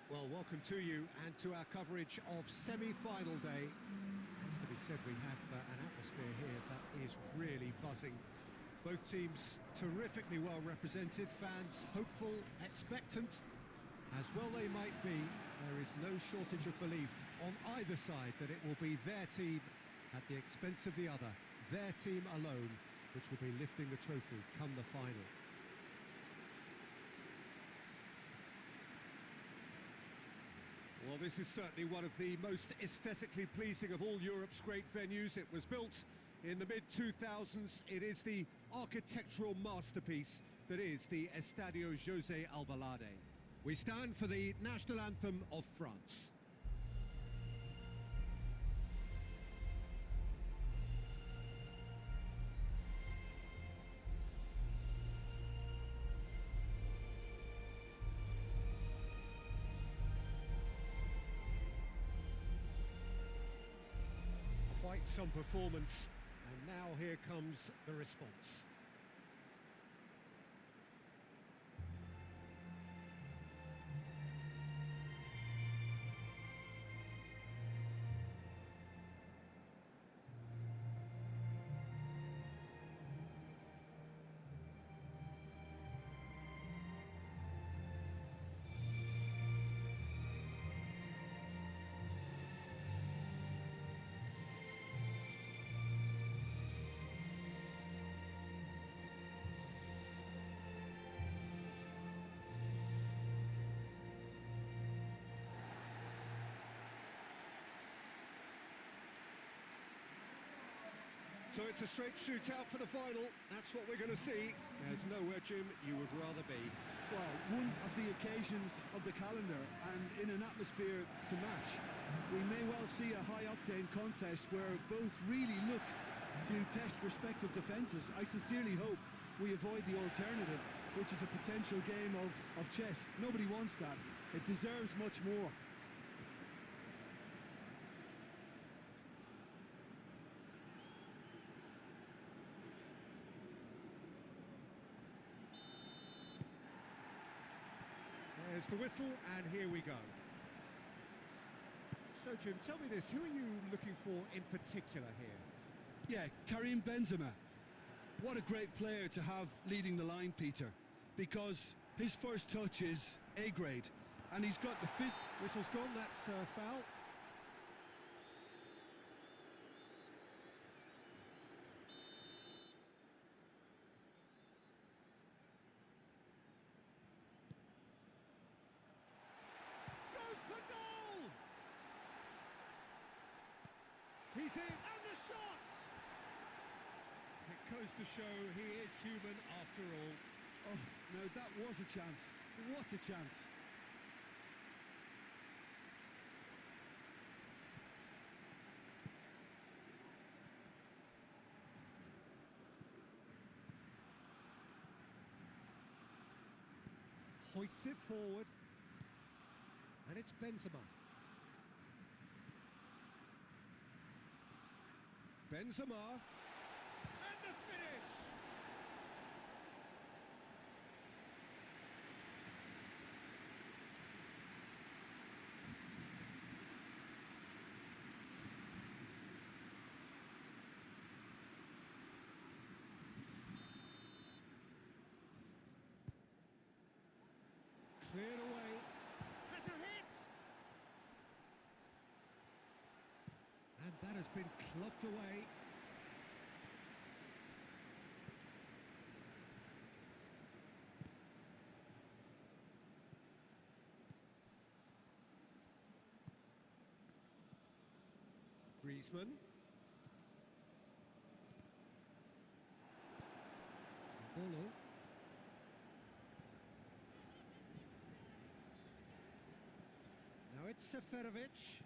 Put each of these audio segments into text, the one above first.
Well, welcome to you and to our coverage of semi-final day. Has to be said, we have an atmosphere here that is really buzzing. Both teams terrifically well represented, fans hopeful, expectant. As well they might be, there is no shortage of belief on either side that it will be their team at the expense of the other, their team alone, which will be lifting the trophy come the final. Well, this is certainly one of the most aesthetically pleasing of all Europe's great venues. It was built in the mid-2000s. It is the architectural masterpiece that is the Estadio José Alvalade. We stand for the national anthem of France. Quite some performance, and now here comes the response. So it's a straight shootout for the final. That's what we're going to see. There's nowhere, Jim, you would rather be. Well, one of the occasions of the calendar and in an atmosphere to match. We may well see a high-octane contest where both really look to test respective defences. I sincerely hope we avoid the alternative, which is a potential game of chess. Nobody wants that. It deserves much more. There's the whistle, and here we go. So, Jim, tell me this, who are you looking for in particular here? Yeah, Karim Benzema. What a great player to have leading the line, Peter, because his first touch is A-grade, and he's got the fifth... Whistle's gone, that's foul. For goal! He's in, and the shot! It goes to show he is human after all. Oh, no, that was a chance. What a chance. Hoists it forward. And it's Benzema. Benzema. And the finish! Cleared away. Has a hit! And that has been clubbed away. Griezmann. Bolo. Now it's Seferovic.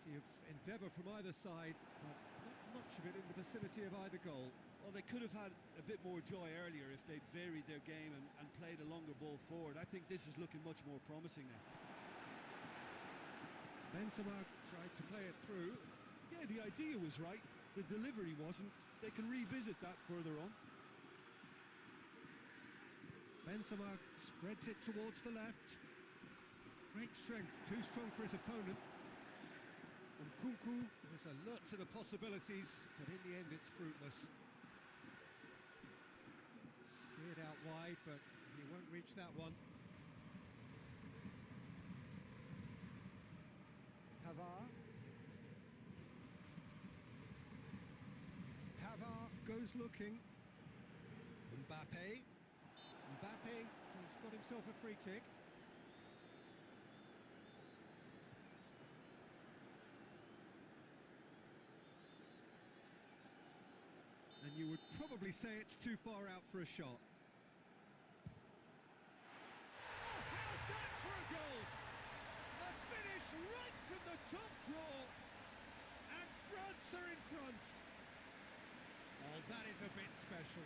Plenty of endeavour from either side, but not much of it in the vicinity of either goal. Well, they could have had a bit more joy earlier if they'd varied their game and played a longer ball forward. I think this is looking much more promising now. Benzema tried to play it through. Yeah, the idea was right. The delivery wasn't. They can revisit that further on. Benzema spreads it towards the left. Great strength, too strong for his opponent. And Kunku was alert to the possibilities, but in the end it's fruitless. Steered out wide, but he won't reach that one. Pavard. Pavard goes looking. Mbappe. Mbappe has got himself a free kick. And you would probably say it's too far out for a shot. Oh, how's that for a goal? A finish right from the top draw. And France are in front. Oh, that is a bit special.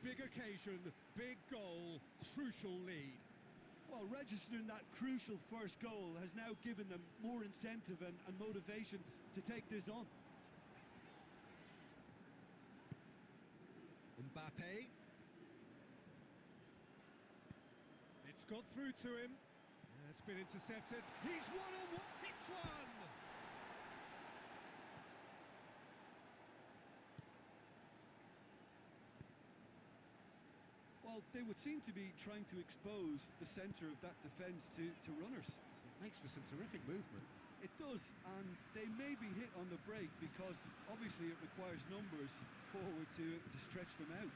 Big occasion, big goal, crucial lead. Well, registering that crucial first goal has now given them more incentive and motivation to take this on. Mbappe. It's got through to him. It's been intercepted. He's one-on-one. Hits one! Well, they would seem to be trying to expose the centre of that defence to runners. It makes for some terrific movement. It does, and they may be hit on the break because obviously it requires numbers forward to stretch them out.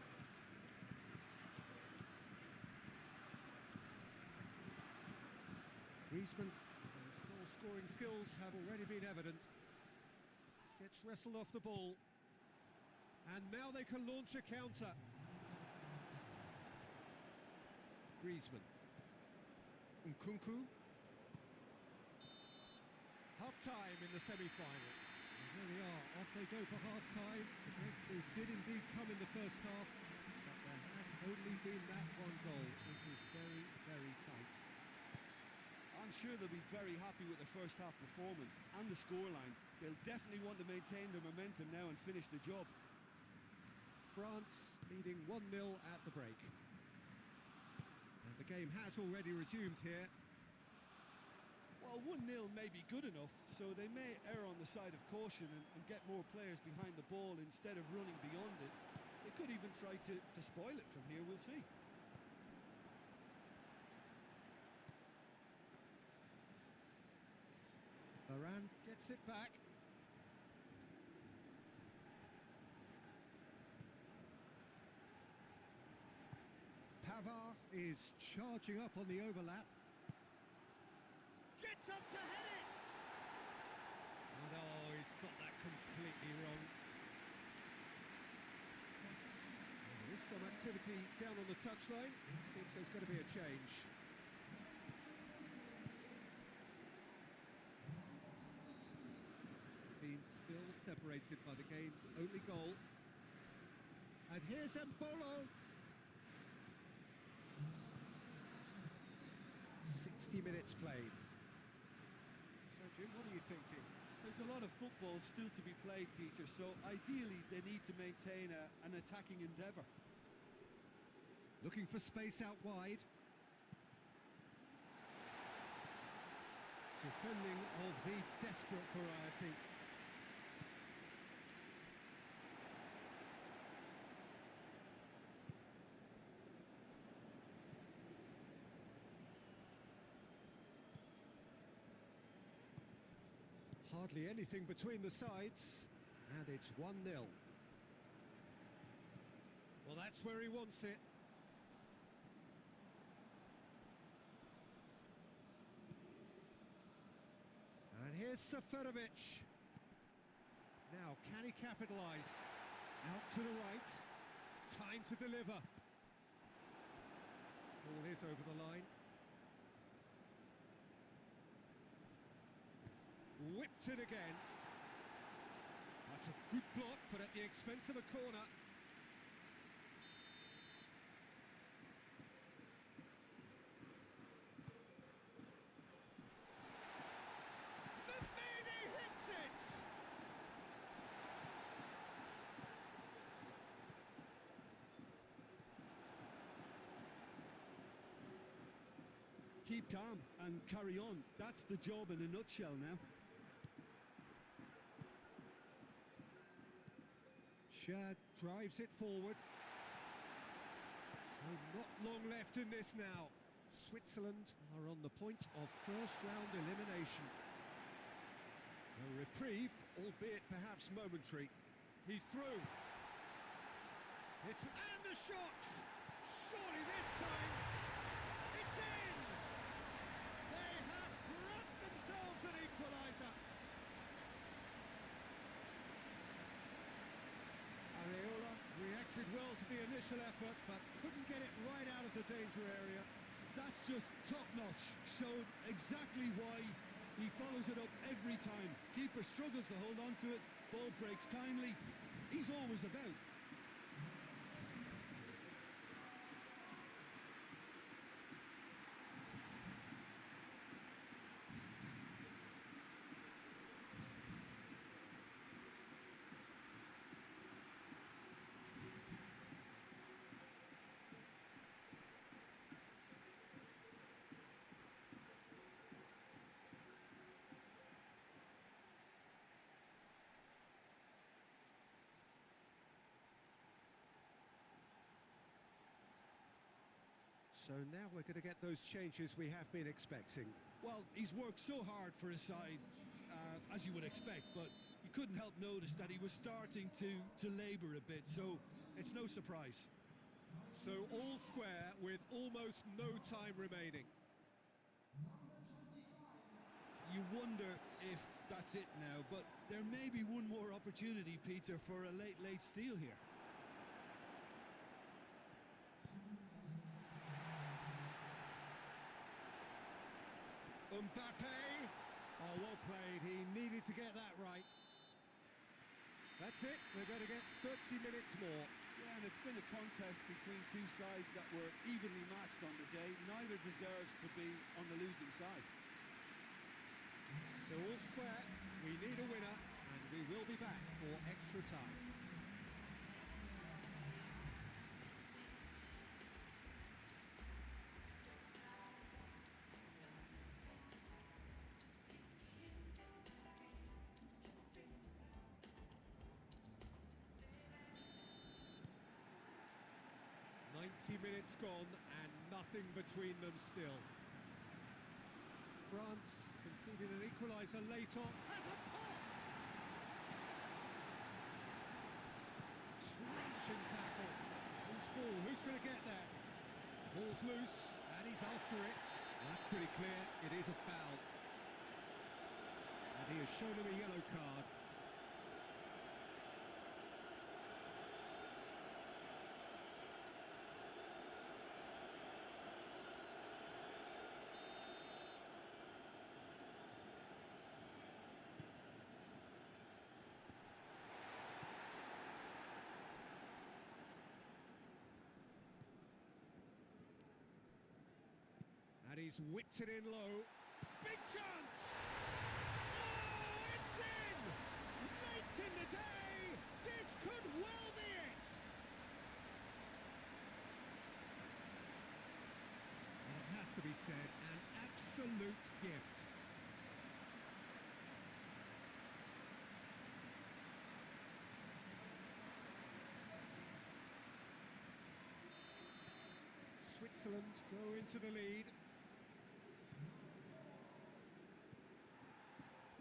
Griezmann, his goal-scoring skills have already been evident. Gets wrestled off the ball. And now they can launch a counter. Griezmann. Nkunku. Half-time in the semi-final. And there we are, off they go for half-time. The breakthrough did indeed come in the first half, but there has only been that one goal. It was very, very tight. I'm sure they'll be very happy with the first half performance and the scoreline. They'll definitely want to maintain their momentum now and finish the job. France leading 1-0 at the break. And the game has already resumed here. Well, 1-0 may be good enough, so they may err on the side of caution and get more players behind the ball instead of running beyond it. They could even try to spoil it from here, we'll see. Varane gets it back. Pavard is charging up on the overlap. Gets up to head it! And oh, he's got that completely wrong. There is some activity down on the touchline. It seems there's going to be a change. Being still separated by the game's only goal. And here's Mbolo. 60 minutes played. So, Jim, what are you thinking? There's a lot of football still to be played, Peter, so ideally they need to maintain an attacking endeavour. Looking for space out wide. Defending of the desperate variety. Hardly anything between the sides, and it's 1-0. Well, that's where he wants it. And here's Seferovic. Now, can he capitalise? Out to the right. Time to deliver. Ball is over the line. Whipped it again. That's a good block, but at the expense of a corner. keep calm and carry on. That's the job in a nutshell now. Share drives it forward. So not long left in this now. Switzerland are on the point of first-round elimination. A reprieve, albeit perhaps momentary. He's through. And the shot! Surely this time, it's in! They have brought themselves an equaliser. Areola reacted well to the initial effort, but couldn't get it right out of the danger area. That's just top-notch. Showed exactly why he follows it up every time. Keeper struggles to hold on to it. Ball breaks kindly. He's always about. So now we're going to get those changes we have been expecting. Well, he's worked so hard for his side, as you would expect, but you couldn't help notice that he was starting to labour a bit, so it's no surprise. So all square with almost no time remaining. You wonder if that's it now, but there may be one more opportunity, Peter, for a late steal here. Mbappe, oh, well played, he needed to get that right. That's it, we're going to get 30 minutes more. Yeah, and it's been a contest between two sides that were evenly matched on the day. Neither deserves to be on the losing side. So all square, we need a winner, and we will be back for extra time. Minutes gone and nothing between them still. France conceded an equaliser late on. Has a pop! Crunching tackle. Who's ball? Who's going to get there? The ball's loose and he's after it. That's pretty clear. It is a foul. And he has shown him a yellow card. And he's whipped it in low. Big chance! Oh, it's in! Late in the day! This could well be it! And it has to be said, an absolute gift. Switzerland go into the lead.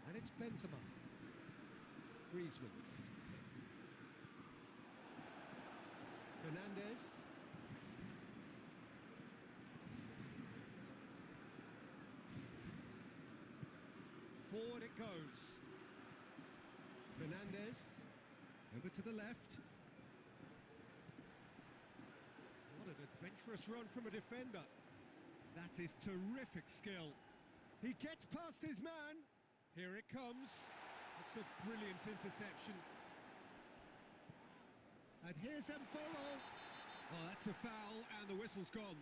And it's Benzema. Griezmann. Fernandez. Forward it goes. Fernandez. Over to the left. What an adventurous run from a defender. That is terrific skill. He gets past his man. Here it comes. It's a brilliant interception. And here's Mbolo. Oh, that's a foul, and the whistle's gone.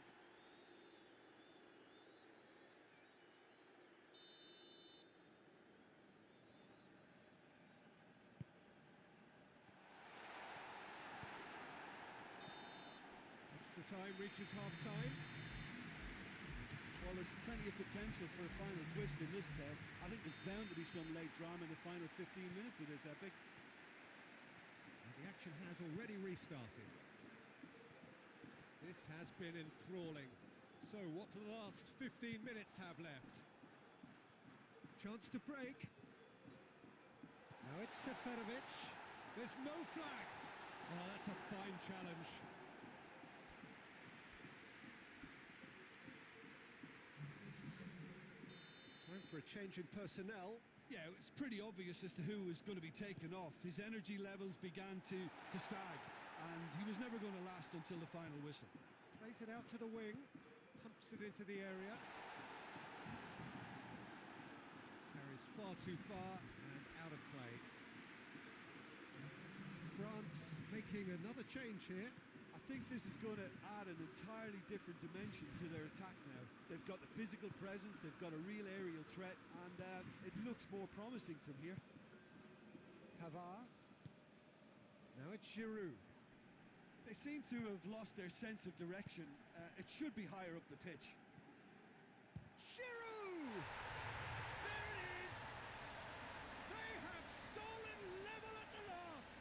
Extra time reaches half-time. Well, there's plenty of potential for a final twist in this tale. I think there's bound to be some late drama in the final 15 minutes of this epic. And the action has already restarted. This has been enthralling. So what do the last 15 minutes have left? Chance to break. Now it's Seferovic. There's no flag. Oh, that's a fine challenge. Time for a change in personnel. Yeah, it's pretty obvious as to who was going to be taken off. His energy levels began to sag, and he was never going to last until the final whistle. Plays it out to the wing, pumps it into the area. Carries far too far and out of play. France making another change here. I think this is going to add an entirely different dimension to their attack now. They've got the physical presence, they've got a real aerial threat, and it looks more promising from here. Pavard. Now it's Giroud. They seem to have lost their sense of direction. It should be higher up the pitch. Giroud! There it is! They have stolen level at the last!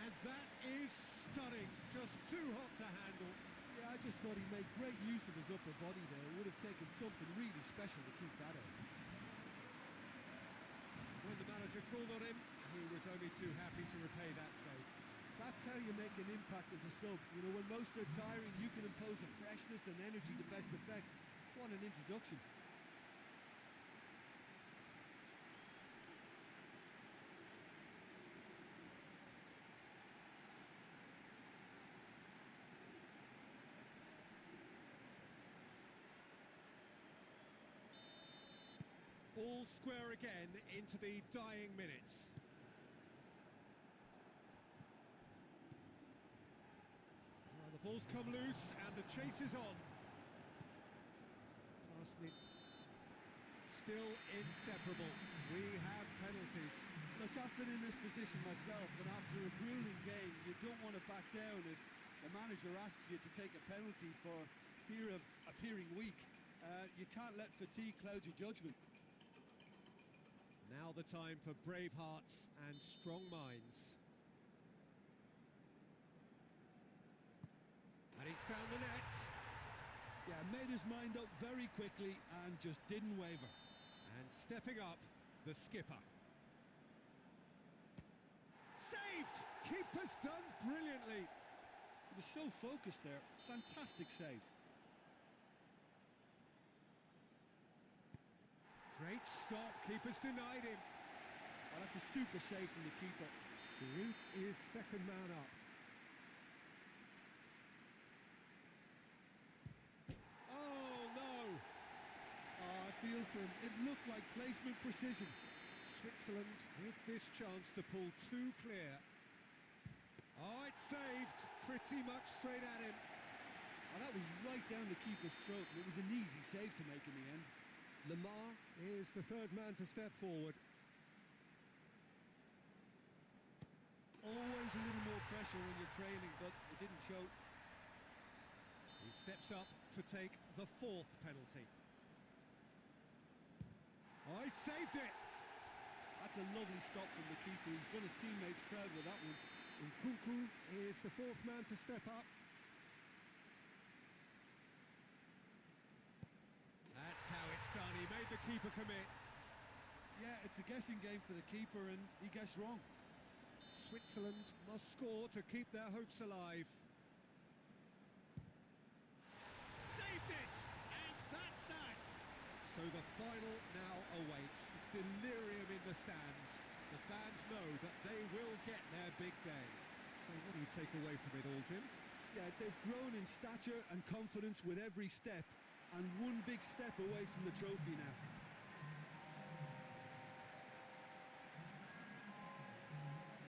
And that is stunning. Just too hot to handle. Yeah, I just thought he made great use of his upper body there. It would have taken something really special to keep that out. When the manager called on him, he was only too happy to repay that faith. That's how you make an impact as a sub. You know, when most are tiring, you can impose a freshness and energy to best effect. What an introduction. All square again into the dying minutes. Well, the ball's come loose and the chase is on. Parsney still inseparable. We have penalties. Look, I've been in this position myself, and after a grueling game, you don't want to back down if the manager asks you to take a penalty for fear of appearing weak. You can't let fatigue cloud your judgment. Now the time for brave hearts and strong minds. And he's found the net. Yeah, made his mind up very quickly and just didn't waver. And stepping up, the skipper. Saved! Keeper's done brilliantly. He was so focused there. Fantastic save. Great stop, keeper's denied him. Well, that's a super save from the keeper. Giroud is second man up. Oh no! Oh, I feel for him. It looked like placement precision. Switzerland with this chance to pull too clear. Oh, it's saved. Pretty much straight at him. Oh, that was right down the keeper's throat, and it was an easy save to make in the end. Lamar is the third man to step forward. Always a little more pressure when you're trailing, but it didn't show. He steps up to take the fourth penalty. Oh, he saved it! That's a lovely stop from the keeper. He's done his teammates proud with that one. Nkunku is the fourth man to step up. That's how it's done. He made the keeper commit. Yeah, it's a guessing game for the keeper, and he guessed wrong. Switzerland must score to keep their hopes alive. Saved it! And that's that! So the final now awaits. Delirium in the stands. The fans know that they will get their big day. So what do you take away from it all, Jim? Yeah, they've grown in stature and confidence with every step, and one big step away from the trophy now.